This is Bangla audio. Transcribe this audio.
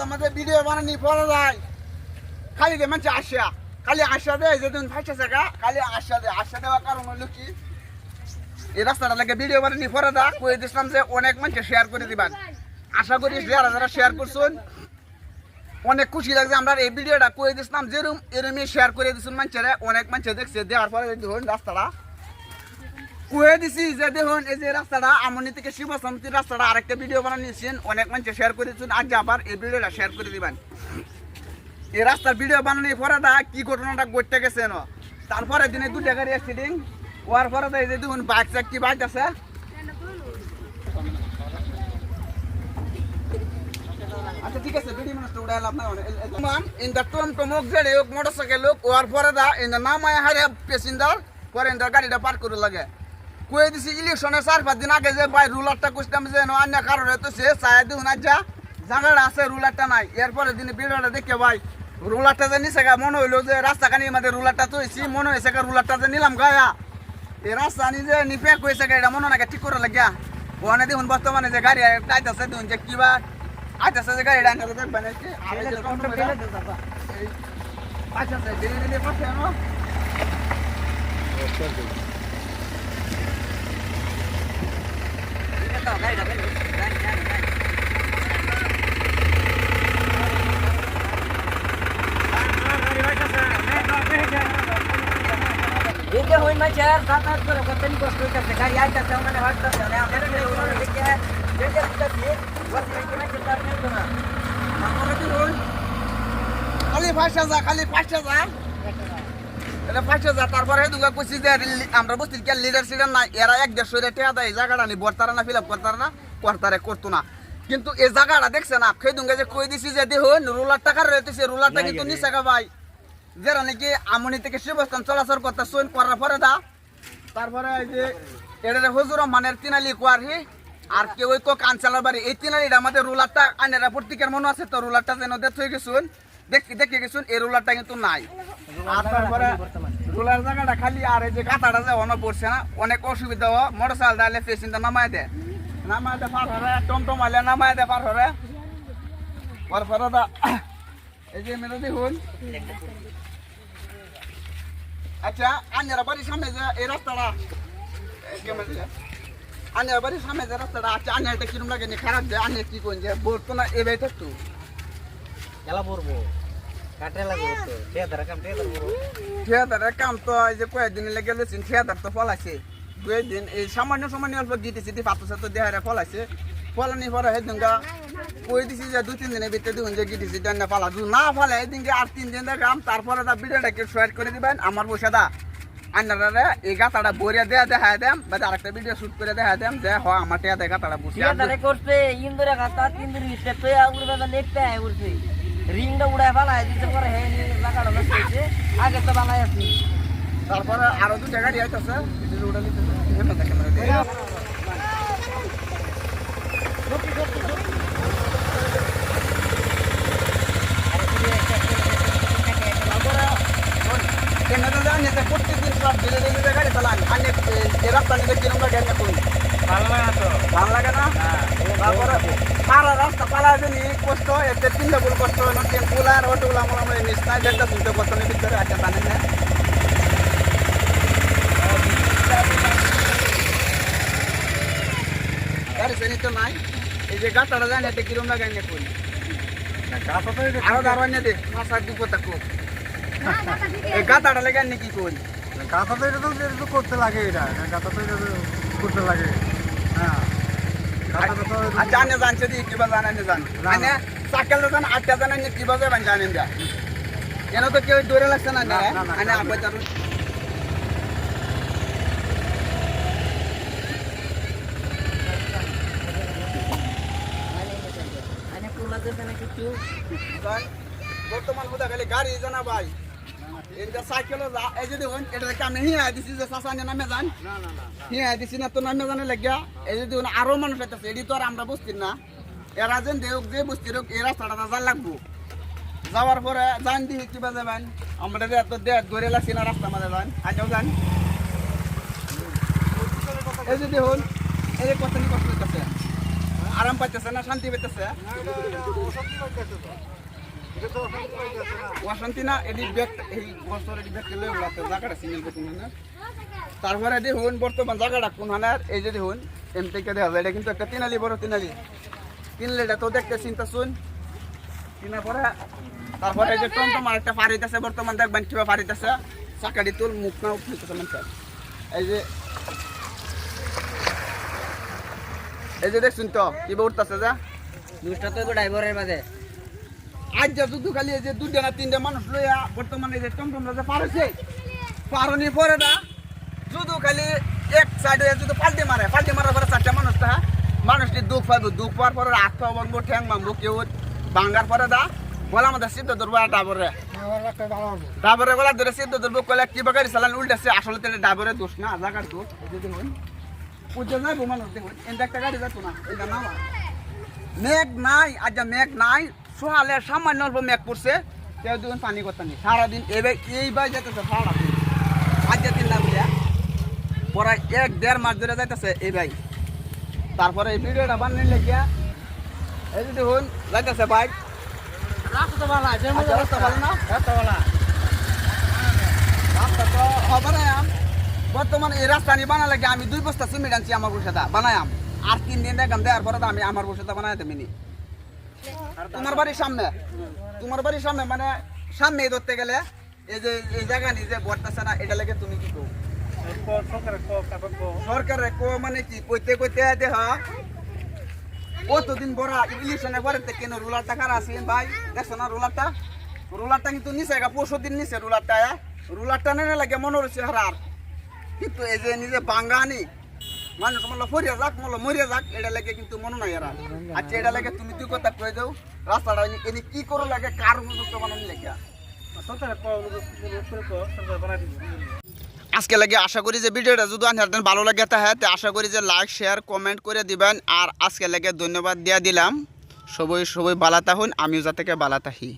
রাস্তার মধ্যে ভিডিও বানানি পড়া যায় খালি দে মানুষ আসা খালি আসা দেয় যেদিন ফাইসা থাকা খালি আসা দেওয়ার কারণ হলো কি এই রাস্তাটা লাগে ভিডিও বানানি পড়া দা কই দিছিলাম যে অনেক মানুষ শেয়ার করে দিবেন আশা করি যারা শেয়ার করছেন অনেক খুশি লাগছে আমরা এই ভিডিওটা কই দিছিলাম যেরকম এরমই শেয়ার করে দিছেন মানুষেরা অনেক মানুষ দেখছে দেওয়ার পরে দেখুন রাস্তাটা কয়ে দিছি যে দেখুন এই যে রাস্তাটা আমনি থেকে শিবসমিতির রাস্তাটা আরেকটা ভিডিও বানিয়েছেন অনেক মানুষ শেয়ার করে দিচ্ছেন আজ আবার এই ভিডিওটা শেয়ার করে দিবেন এই রাস্তার ভিডিও বানানোর পরেটা কি ঘটনাটা ঘটতে গেছে না তারপরে দিনে দুটা গাড়ি অ্যাক্সিডেন্ট হওয়ার পরে এই যে দেখুন বাইক চাকরি বাইক আছে আচ্ছা ঠিক আছে ভিডিও মানুষটা উড়াই লাভ না ইন দ্য টমটমক যে মোটরসাইকেল লোক হওয়ার পরে দা ইন দ্য নামায় হারে প্যাসেঞ্জার পরে ইন দ্য গাড়িটা পার করে লাগে কয়ে দিছি ইলেকশনের 4-5 দিন আগে যে ভাই রুলারটা কুছতাম যে অন্য কারণে তো সে চায় দেখুন আজ জায়গাটা আছে রুলারটা নাই এরপরে দিনে ভিডিওটা দেখে ভাই রুলারটা যে নিচে গা মনে হইলো যে রাস্তাখানি আমাদের রুলারটা তো হয়েছি মনে হয়েছে রুলারটা যে নিলাম গায়া এই রাস্তা নিজে নিপে কইছে এটা মনে নাকি ঠিক করে লাগিয়া ওখানে দেখুন বর্তমানে যে গাড়ি আইতাছে দেখুন যে কিবা আইতাছে যে গাড়িটা আনতে দেখবেন আচ্ছা ধীরে ধীরে পাশে আনো দেখে হই না চার সাত আট করে কতনি কষ্ট হইতাছে গাড়ি আইতাছে মানে হাঁটতাছে না আমাদের কোনো দেখে দেখে দিতাছি ওই কিনা চিন্তা নেই তো না আমরা কি হই খালি 5000 খালি 5000 এটা 5000 তারপরে দুগা কইছি যে আমরা বস্তির কে লিডার ছিলেন না এরা 150 টাকা দেয় জায়গাটা নি বর্তারা না ফিলআপ করতারা না করতো না কিন্তু এই জায়গাটা দেখছ না খেদুঙ্গে যে কই দিছি যে দেখুন রুলার টাকা রইতেছে রুলারটা কিন্তু নিচে গা ভাই যারা নাকি আমনি থেকে শিবস্থান চলাচল করতে সইন করার পরে দা তারপরে এই যে এটা হুজুর মানের তিনালি কোয়ারি আর কেউ কো কাঞ্চালার বাড়ি এই তিনালিটা আমাদের রুলারটা আনেরা প্রত্যেকের মনে আছে তো রুলারটা যেন দেখ হয়ে গেছুন দেখে গেছুন এই রুলারটা কিন্তু নাই আর তারপরে রুলার জায়গাটা খালি আর এই যে কাঁটাটা যে অনেক পড়ছে না অনেক অসুবিধা হয় মোটরসাইকেল ডালে পেশেন্টটা নামায় দেয় পার হরে টমটম আলে নামায় দেয় পার হরে পরে দা এই যে মেরে দেখুন আচ্ছা আন্যারা বাড়ির সামনে যে এই রাস্তাটা আন্যারা বাড়ির সামনে যে রাস্তাটা আচ্ছা আন্যারটা কিরম লাগে নি খারাপ যে আন্যার কি কোন যে বলতো না এ বেটা তো খেলা পড়বো কাটে লাগবে তো ঠিকাদারের কাম তো এই যে কয়েকদিন লেগে গেছেন ঠিকাদার তো ফলাইছে 2 দিন এই সামান্য অল্প গিটি সিটি পাতা তো দেহারে ফলাইছে ফলানি পরে হেদিনগা কই দিছি যে 2-3 দিনের ভিতরে দেখুন যে গিটি সিটি না ফলা না ফলে এদিনকে আর 3 দিন দেখাম তারপরে দা ভিডিওটাকে শেয়ার করে দিবেন আমার পয়সা দা আন্নারে এই গাতাটা বরিয়া দেখা দেম বা আরেকটা ভিডিও শুট করে দেখা দেম যে হ আমার টিয়া দেখা গাতাটা বসে ঠিকাদারে করছে ইন্দুরে গাতা 3 দিন স্টেপ তো উড়বে না দেখতে আয় উড়ছে রিংটা উড়ায় ফেলায় দিতে পারে হে লাগানো হচ্ছে আগে তো বানাই আছে তারপরে আরো 2 টাকা দিয়ে আইতাছে ভিডিও উড়া দিতেছে হেমে দেখেন প্রত্যেকদিন সব ধীরে ধীরে গাড়ি চালান অনেক রাস্তা নিতে কিরম লাগে ভালো লাগে না তারপরে সারা রাস্তা পালা জানি কষ্ট এতে 3 লেবুল কষ্ট টেম্পুল আর অটোগুলো আমার নিশ্চয় দেখতে শুনতে কষ্ট নেই ভিতরে একটা জানেন না গাড়ি শ্রেণী তো নাই এই যে গাছটা জানি এতে কিরম লাগে না কোন আরো দাঁড়ান দে মাসার দিব তাকো এই গাছটা লাগে নাকি কোন গাথা তো এটা তো করতে লাগে এটা গাথা তো এটা করতে লাগে হ্যাঁ আচ্ছা আনে জানছে দি কিবা জানেন জান মানে সাইকেল জান 8টা জানেন কিবা যাবেন জানেন যা কেন তো কেউ দৌড়ে লাগছে না না আনে আগে যাবে আনে পুরো যেতে না কিছু বর্তমান হুদা খালি গাড়ি জানা ভাই এটা সাইকেল এই যে দেখুন এটা আমি হিয়া দিছি যে সাসানে নামে যান হিয়া দিছি না তো নামে জানে লাগিয়া এই যে দেখুন আরো মানুষ আছে এটি তো আর আমরা বুঝছি না এরা যেন দেখ যে বুঝছি এই রাস্তাটা যা লাগবো যাওয়ার পরে জান দিই কিবা যাবেন আমরা এত দেখ ধরে লাগছি না রাস্তা মাঝে যান আজও যান এই যে দেখুন এই যে কত কষ্ট করতেছে আরাম পাইতেছে না শান্তি পাইতেছে অশান্তি পাইতেছে তো এটা তো অশান্তি পাইতেছে না অশান্তি না এটি ব্যাগ এই বছর এটি ব্যাগ খেলে জায়গাটা সিঙ্গেল করুন না তারপরে দেখুন বর্তমান জায়গাটা কোন হানার এই যে দেখুন এম থেকে দেখা যায় এটা কিন্তু একটা তিনালি বড় তিনালি তিনলেটা তো দেখতে চিন্তা শুন কিনার পরে তারপরে এই যে টমটম আর একটা ফাড়িতেছে বর্তমান দেখবেন কিভাবে ফাড়িতেছে চাকাটি তুল মুখ না উঠতেছে মানুষের এই যে দেখছুন তো কিভাবে উঠতেছে যা দুষ্টা তো ড্রাইভারের মাঝে আজ যা শুধু খালি এই যে দুইটা না তিনটা মানুষ লইয়া বর্তমানে এই যে টমটমরা যে পার হয়েছে পারনি পরে না শুধু খালি এক সাইডে যদি পাল্টি মারার পরে চারটা মানুষটি দুঃখ পাইব দুঃখ পাওয়ার পরে হাত পা ভাঙবো ঠ্যাং ভাঙবো কেউ ভাঙ্গার পরে দা বলা আমাদের সিদ্ধ ধরবো আর ডাবরে গলা ধরে সিদ্ধ ধরবো কলে কিবা গাড়ি চালান উল্টাছে আসলে তো ডাবরের দোষ না জায়গার দোষ দেখুন পুজো যাইবো মানুষ দেখুন এটা একটা গাড়ি যাতো না এটা না মেঘ নাই আজ মেঘ নাই সোহালে সামান্য অল্প মেঘ পড়ছে কেউ দেখুন পানি করতে নেই সারাদিন এইবার যেতেছে সারাদিন আজ দিন না বুঝা পরে 1-1.5 মাস ধরে যাইতেছে এই ভাই তারপরে এই ভিডিওটা বানিয়ে লেখিয়া এই যে দেখুন যাইতেছে বাইক রাস্তা ভালো আছে রাস্তা ভালো না রাস্তা ভালো রাস্তা তো হবে না বর্তমানে এই রাস্তা আমি বানা লাগে আমি 2 বস্তা সিমেন্ট আনছি আমার বসেটা বানায়াম আর 3 দিন দেখাম দেওয়ার পরে আমি আমার বসেটা বানাই দেবিনি তোমার বাড়ির সামনে মানে সামনে ধরতে গেলে এই যে এই জায়গা নিজে বর্তাছে না এটা লাগে তুমি কি কো সরকারের কো মানে কি কইতে কইতে দেহ কতদিন বড় ইলেকশনে পরে কেন রোলারটা কার আছে ভাই দেখছো না রোলারটা কিন্তু নিচে 25 দিন নিচে রোলারটা নেনে লাগে মনে হচ্ছে হারার কিন্তু এই যে নিজে বাঙ্গানি মানুষ মনে ফরিয়া যাক মরিয়া যাক এটা লাগে কিন্তু মনে নাই এরা আচ্ছা এটা লাগে তুমি দুই কথা কয়ে দাও রাস্তাটা এনে কি করো লাগে কার উপযুক্ত বানানি লেখা আজকে লাগে আশা করি যে ভিডিওটা যদি আপনাদের ভালো লাগে তাহলে আশা করি যে লাইক শেয়ার কমেন্ট করে দিবেন আর আজকে লাগে ধন্যবাদ দিয়া দিলাম সবাই ভালো থাকুন আমিও যাতে ভালো থাকি।